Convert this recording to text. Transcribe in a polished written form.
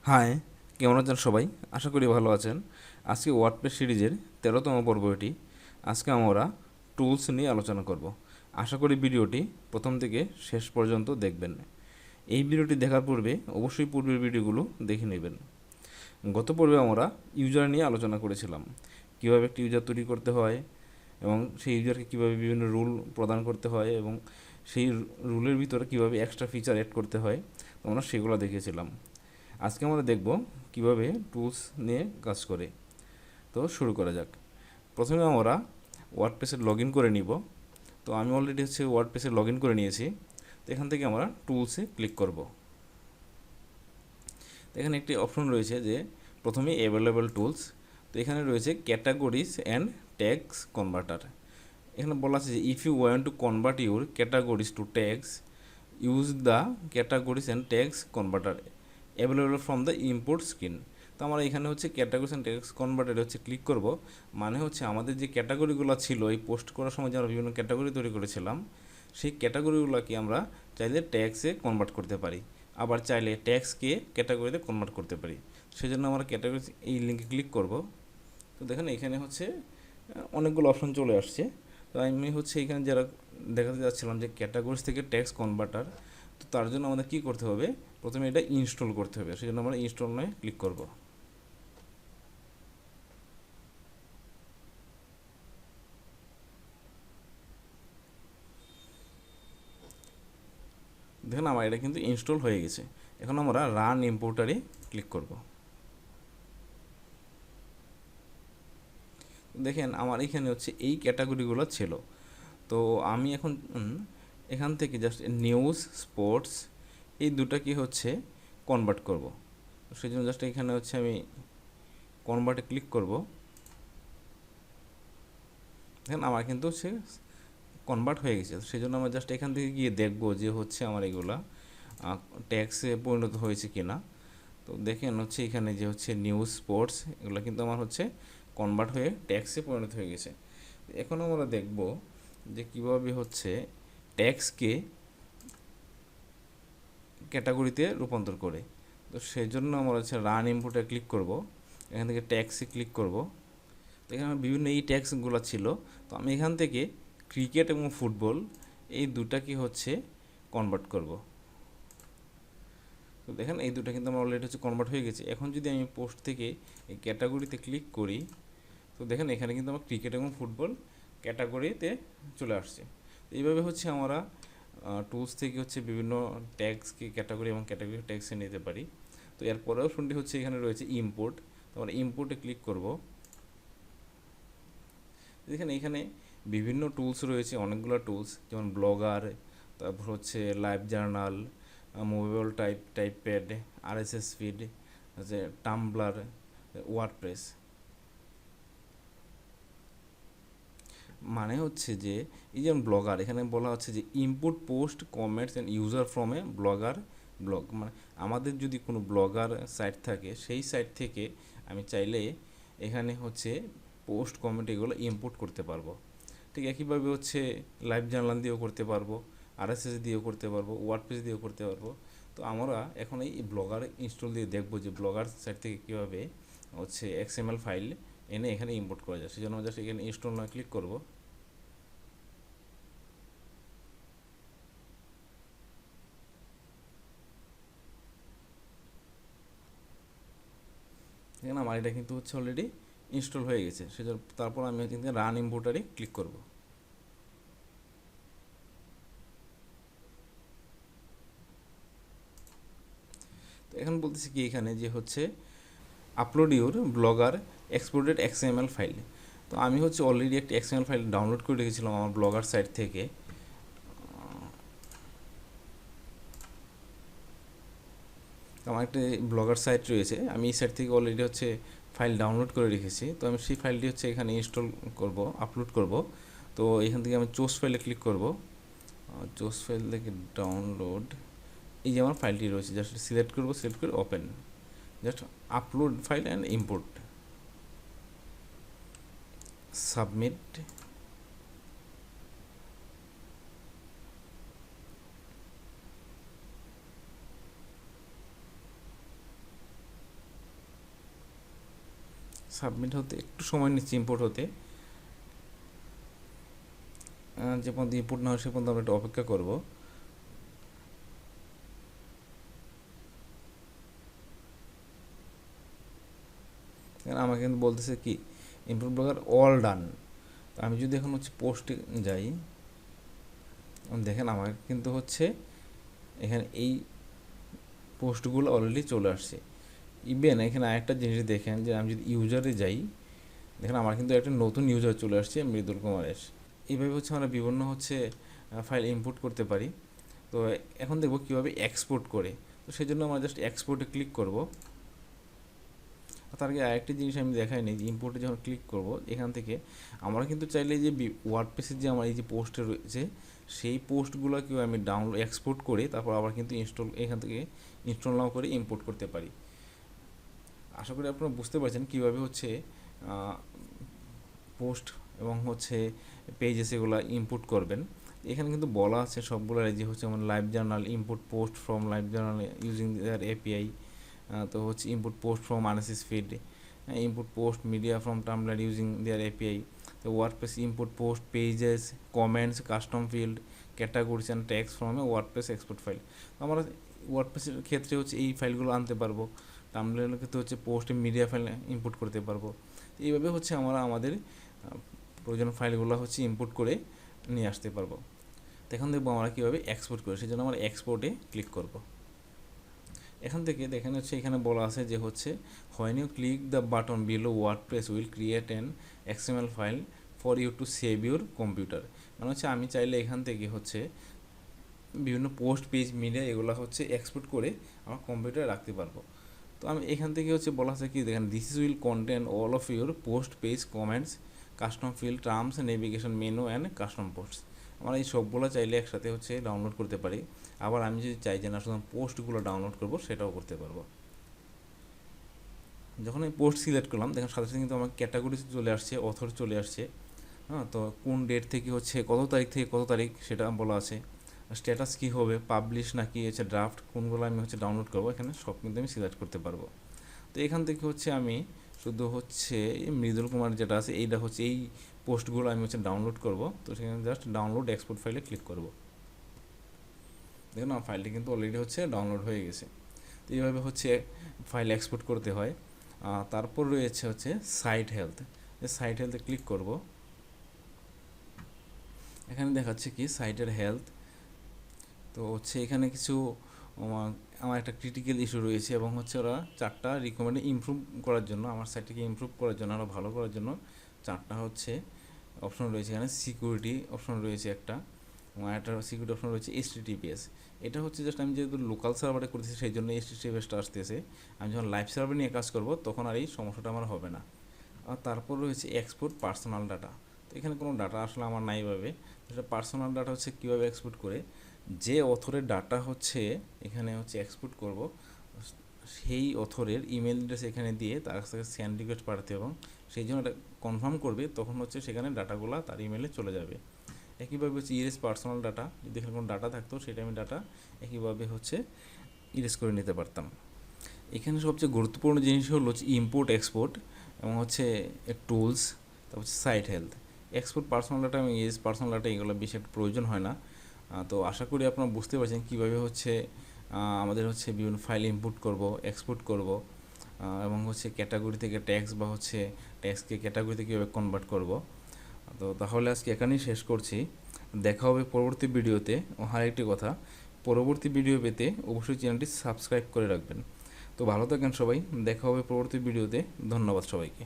High, কেমন আছেন সবাই? আশা করি ভালো আছেন। আজকে ওয়ার্ডপ্রেস সিরিজের 13তম পর্ব এটি। আজকে আমরা টুলস নিয়ে আলোচনা করব। আশা করি ভিডিওটি প্রথম থেকে শেষ পর্যন্ত দেখবেন। এই ভিডিওটি দেখার পূর্বে অবশ্যই পূর্বের ভিডিওগুলো দেখে নেবেন। গত পর্বে আমরা ইউজার নিয়ে আলোচনা করেছিলাম, কীভাবে একটি ইউজার তৈরি করতে হয় এবং সেই ইউজারকে কীভাবে বিভিন্ন রুল প্রদান করতে হয় এবং সেই রুলের ভিতরে কীভাবে এক্সট্রা ফিচার অ্যাড করতে হয়, আমরা সেগুলো দেখেছিলাম। আজকে আমরা দেখব কিভাবে টুলস নিয়ে কাজ করে। তো শুরু করা যাক। প্রথমে আমরা ওয়ার্ডপ্রেসে লগ ইন করে নিব। তো আমি অলরেডি ওয়ার্ডপ্রেসে লগ ইন করে নিয়েছি। তো এখান থেকে আমরা টুলসে ক্লিক করব। তো এখানে একটি অপশন রয়েছে যে প্রথমে অ্যাভেলেবল টুলস। তো এখানে রয়েছে ক্যাটাগরিজ অ্যান্ড ট্যাগস কনভার্টার। এখানে বলা আছে যে if you want to convert your categories to tags use the categories and tags converter available from the import screen. তো আমরা এখানে ক্যাটাগরিজ অ্যান্ড ট্যাগস কনভার্টারে ক্লিক করব। মানে আমাদের যে ক্যাটাগরিগুলো ছিল এই পোস্ট করার সময় যে আমরা বিভিন্ন ক্যাটাগরি তৈরি করেছিলাম, সেই ক্যাটাগরিগুলোকে আমরা চাইলে ট্যাগসে কনভার্ট করতে পারি, আবার চাইলে ট্যাগসকে ক্যাটাগরিতে কনভার্ট করতে পারি। সেই জন্য আমরা ক্যাটাগরি এই লিঙ্কে ক্লিক করব। তো দেখেন এখানে অনেকগুলো অপশন চলে আসছে। তো আমি এখানে যারা দেখাতে যাচ্ছিলাম যে ক্যাটাগরিজ থেকে ট্যাক্স কনভার্টার, তো তার জন্য আমাদের কী করতে হবে, প্রথমে এটা ইনস্টল করতে হবে। সেই জন্য আমরা ইনস্টল নয় ক্লিক করব। দেখেন আমার এটা কিন্তু ইনস্টল হয়ে গেছে। এখন আমরা রান ইম্পোর্টারে ক্লিক করব। দেখেন আমার এখানে এই ক্যাটাগরিগুলো ছিল। তো আমি এখন এখান থেকে জাস্ট নিউজ, স্পোর্টস এই দুটাকে কনভার্ট করব। সেই জন্য জাস্ট এখানে আমি কনভার্টে ক্লিক করব। দেখেন আমার কিন্তু কনভার্ট হয়ে গেছে। সেই জন্য আমরা জাস্ট এখান থেকে গিয়ে দেখব যে আমার এগুলা ট্যাক্সে পরিণত হয়েছে কি না। তো দেখেন এখানে যে নিউজ, স্পোর্টস এগুলো কিন্তু আমার কনভার্ট হয়ে ট্যাক্সে পরিণত হয়ে গেছে। এখন আমরা দেখব যে কীভাবে ট্যাক্সকে ক্যাটাগরিতে রূপান্তর করে। তো সেই জন্য আমরা রান ইম্পোর্টে ক্লিক করব। এখান থেকে ট্যাক্সে ক্লিক করব। তো এখানে বিভিন্ন এই ট্যাক্সগুলো ছিল। তো আমি এখান থেকে ক্রিকেট এবং ফুটবল এই দুটাকে কনভার্ট করব। তো দেখেন এই দুটা কিন্তু আমার অলরেডি কনভার্ট হয়ে গেছে। এখন যদি আমি পোস্ট থেকে এই ক্যাটাগরিতে ক্লিক করি, তো দেখেন এখানে কিন্তু আমার ক্রিকেট এবং ফুটবল ক্যাটাগরিতে চলে আসছে। এইভাবে আমরা টুলস থেকে বিভিন্ন ট্যাগসকে ক্যাটাগরি এবং ক্যাটাগরি ট্যাগসে নিতে পারি। তো এরপরেও অপশনটি এখানে রয়েছে ইম্পোর্ট। তো আমরা ইম্পোর্টে ক্লিক করব। দেখেন এখানে বিভিন্ন টুলস রয়েছে, অনেকগুলো টুলস, যেমন ব্লগার, তারপর LiveJournal, Movable TypePad, RSS feed, Tumblr, WordPress. মানে যে এই যেমন ব্লগার, এখানে বলা যে input post comments and user from a blogger blog. মানে আমাদের যদি কোনো ব্লগার সাইট থাকে, সেই সাইট থেকে আমি চাইলে এখানে পোস্ট কমেন্ট এগুলো ইম্পোর্ট করতে পারবো। ঠিক একইভাবে লাইভ জার্নাল দিয়েও করতে পারবো, আরএসএস দিয়েও করতে পারবো, ওয়ার্ডপ্রেস দিয়েও করতে পারবো। তো আমরা এখন এই ব্লগার ইনস্টল দিয়ে দেখবো যে ব্লগার সাইট থেকে কীভাবে XML ফাইল এনে এখানে ইম্পোর্ট করা যায়। সেই জন্য জাস্ট এখানে ইনস্টল না ক্লিক করব। এখানে আমার এটা কিন্তু অলরেডি ইনস্টল হয়ে গেছে। সেজন্য তারপর আমি রান ইম্পোর্টারে ক্লিক করব। তো এখন বলতেছি কি এখানে যে upload your blogger exported XML file. তো আমি অলরেডি একটা XML ফাইল ডাউনলোড করে রেখেছিলাম আমার ব্লগার সাইট থেকে। তো আমার একটা ব্লগার সাইট রয়েছে, আমি এই সাইট থেকে অলরেডি ফাইল ডাউনলোড করে রেখেছি। তো আমি সেই ফাইলটি এখানে ইনস্টল করব, আপলোড করব। তো এখান থেকে আমি চোজ ফাইলে ক্লিক করব। চোজ ফাইল থেকে ডাউনলোড, এই যে আমার ফাইলটি রয়েছে, জাস্ট সিলেক্ট করব, সিলেক্ট করে open, just upload file and import, submit. Submit হতে একটু সময় নিচ্ছে ইম্পোর্ট হতে, যে পর্যন্ত ইম্পোর্ট না হয় সে পর্যন্ত আমরা একটু অপেক্ষা করব। আমাকে কিন্তু বলতেছে কি ইম্পোর্ট ব্লগার অল ডান। আমি যদি এখন হচ্ছে পোস্টে যাই, দেখেন আমার কিন্তু হচ্ছে এখানে এই পোস্টগুলো অলরেডি চলে আসছে। ইভেন এখানে আরেকটা জিনিস দেখেন যে আমি যদি ইউজারে যাই, দেখেন আমার কিন্তু একটা নতুন ইউজার চলে আসছে, মৃদুল কুমারের। এইভাবে হচ্ছে আমরা বিভিন্ন হচ্ছে ফাইল ইম্পোর্ট করতে পারি। তো এখন দেখব কীভাবে এক্সপোর্ট করে। তো সেই জন্য আমরা জাস্ট এক্সপোর্টে ক্লিক করব। তার আগে আরেকটি জিনিস আমি দেখাইনি, যে ইম্পোর্টে যখন ক্লিক করব এখান থেকে আমরা কিন্তু চাইলে যে ওয়ার্ডপ্রেসের যে আমার এই যে পোস্টে রয়েছে সেই পোস্টগুলোকেও আমি ডাউনলোড এক্সপোর্ট করে তারপর আবার কিন্তু এখান থেকে ইনস্টল নাও করে ইম্পোর্ট করতে পারি। আশা করি আপনারা বুঝতে পারছেন কীভাবে হচ্ছে পোস্ট এবং হচ্ছে পেজেস এগুলো ইম্পোর্ট করবেন। এখানে কিন্তু বলা আছে সবগুলো, যে হচ্ছে আমার LiveJournal import post from LiveJournal using their API, তো হচ্ছে import post from RSS feed, import post media from Tumblr using their API, তো WordPress import post pages comments custom field categories and tags from a WordPress export file. আমরা ওয়ার্ডপ্রেসের ক্ষেত্রে হচ্ছে এই ফাইলগুলো আনতে পারবো, টামব্লারের ক্ষেত্রে হচ্ছে পোস্ট মিডিয়া ফাইল ইম্পোর্ট করতে পারবো। এইভাবে হচ্ছে আমরা আমাদের প্রয়োজনীয় ফাইলগুলো হচ্ছে ইম্পোর্ট করে নিয়ে আসতে পারবো। তো এখন দেখবো আমরা কীভাবে এক্সপোর্ট করি, সেই জন্য আমরা এক্সপোর্টে ক্লিক করব। এখান থেকে দেখেন হচ্ছে এখানে বলা আছে যে হচ্ছে when you click the button below WordPress will create an XML file for you to save your computer. মানে হচ্ছে আমি চাইলে এখান থেকে হচ্ছে বিভিন্ন পোস্ট পেজ মিডিয়া এগুলো হচ্ছে এক্সপোর্ট করে আমার কম্পিউটারে রাখতে পারবো। তো আমি এখান থেকে হচ্ছে বলা আছে কি দেখেন this is will contain all of your post page comments custom field terms navigation menu and custom posts. আমরা এই সবগুলো চাইলে একসাথে হচ্ছে ডাউনলোড করতে পারি। আবার আমি যদি চাই যে না শুধু পোস্টগুলো ডাউনলোড করবো সেটাও করতে পারবো। যখন আমি পোস্ট সিলেক্ট করলাম দেখেন সাথে সাথে কিন্তু আমার ক্যাটাগরি চলে আসছে, অথর চলে আসছে। হ্যাঁ, তো কোন ডেট থেকে হচ্ছে কত তারিখ থেকে কত তারিখ সেটা বলা আছে। স্ট্যাটাস কী হবে, পাবলিশ নাকি হচ্ছে ড্রাফট, কোনগুলো আমি হচ্ছে ডাউনলোড করবো এখানে সব কিন্তু আমি সিলেক্ট করতে পারবো। তো এখান থেকে হচ্ছে আমি শুধু হচ্ছে মৃদুল কুমার যেটা আছে এইটা হচ্ছে এই পোস্টগুলো আমি হচ্ছে ডাউনলোড করব। তো সেখানে জাস্ট ডাউনলোড এক্সপোর্ট ফাইলে ক্লিক করব। দেখুন আমার ফাইলটি কিন্তু অলরেডি হচ্ছে ডাউনলোড হয়ে গেছে। তো এইভাবে হচ্ছে ফাইল এক্সপোর্ট করতে হয়। তারপর রয়েছে হচ্ছে সাইট হেলথ। সাইট হেলথে ক্লিক করব। এখানে দেখাচ্ছে কি সাইটের হেলথ। তো হচ্ছে এখানে কিছু আমার একটা ক্রিটিক্যাল ইস্যু রয়েছে এবং হচ্ছে ওরা 4টা রিকমেন্ড ইমপ্রুভ করার জন্য, আমার সাইটটিকে ইমপ্রুভ করার জন্য আরও ভালো করার জন্য 4টা হচ্ছে অপশন রয়েছে। এখানে সিকিউরিটি অপশন রয়েছে একটা সিকিউরিটি অপশন রয়েছে HTTPS। এটা হচ্ছে জাস্ট আমি যেহেতু লোকাল সার্ভারে করতেছি সেই জন্য HTTPSটা আসতেছে। আমি যখন লাইভ সার্ভার নিয়ে কাজ করব তখন আর এই সমস্যাটা আমার হবে না। আর তারপর রয়েছে এক্সপোর্ট পার্সোনাল ডাটা। তো এখানে কোনো ডাটা আসলে আমার নাই ভাবে, সেটা পার্সোনাল ডাটা হচ্ছে কীভাবে এক্সপোর্ট করে, যে অথরের ডাটা হচ্ছে এখানে হচ্ছে এক্সপোর্ট করব সেই অথরের ইমেল অ্যাড্রেস এখানে দিয়ে তার কাছে সেন্ড রিকোয়েস্ট পাঠাতে এবং সেই জন্য এটা কনফার্ম করবে, তখন হচ্ছে সেখানে ডাটাগুলো তার ইমেলে চলে যাবে। একইভাবে হচ্ছে ইরেজ পার্সোনাল ডাটা, যদি এখানে কোনো ডাটা থাকতো সেটা আমি ডাটা একইভাবে হচ্ছে ইরেজ করে নিতে পারতাম। এখানে সবচেয়ে গুরুত্বপূর্ণ জিনিস হলো হচ্ছে ইম্পোর্ট এক্সপোর্ট এবং হচ্ছে টুলস, তারপর হচ্ছে site health. Export personal data এবং ইরেজ পার্সোনাল ডাটা এগুলো বেশি একটা প্রয়োজন হয় না। তো আশা করি আপনারা বুঝতে পারছেন কীভাবে হচ্ছে আমাদের হচ্ছে বিভিন্ন ফাইল ইম্পোর্ট করব, এক্সপোর্ট করব এবং হচ্ছে ক্যাটাগরি থেকে ট্যাক্স বা হচ্ছে ট্যাক্সকে ক্যাটাগরিতে কীভাবে কনভার্ট করব। তো তাহলে আজকে এখানেই শেষ করছি। দেখা হবে পরবর্তী ভিডিওতে। আরেকটি কথা, পরবর্তী ভিডিও পেতে অবশ্যই চ্যানেলটি সাবস্ক্রাইব করে রাখবেন। তো ভালো থাকেন সবাই, দেখা হবে পরবর্তী ভিডিওতে। ধন্যবাদ সবাইকে।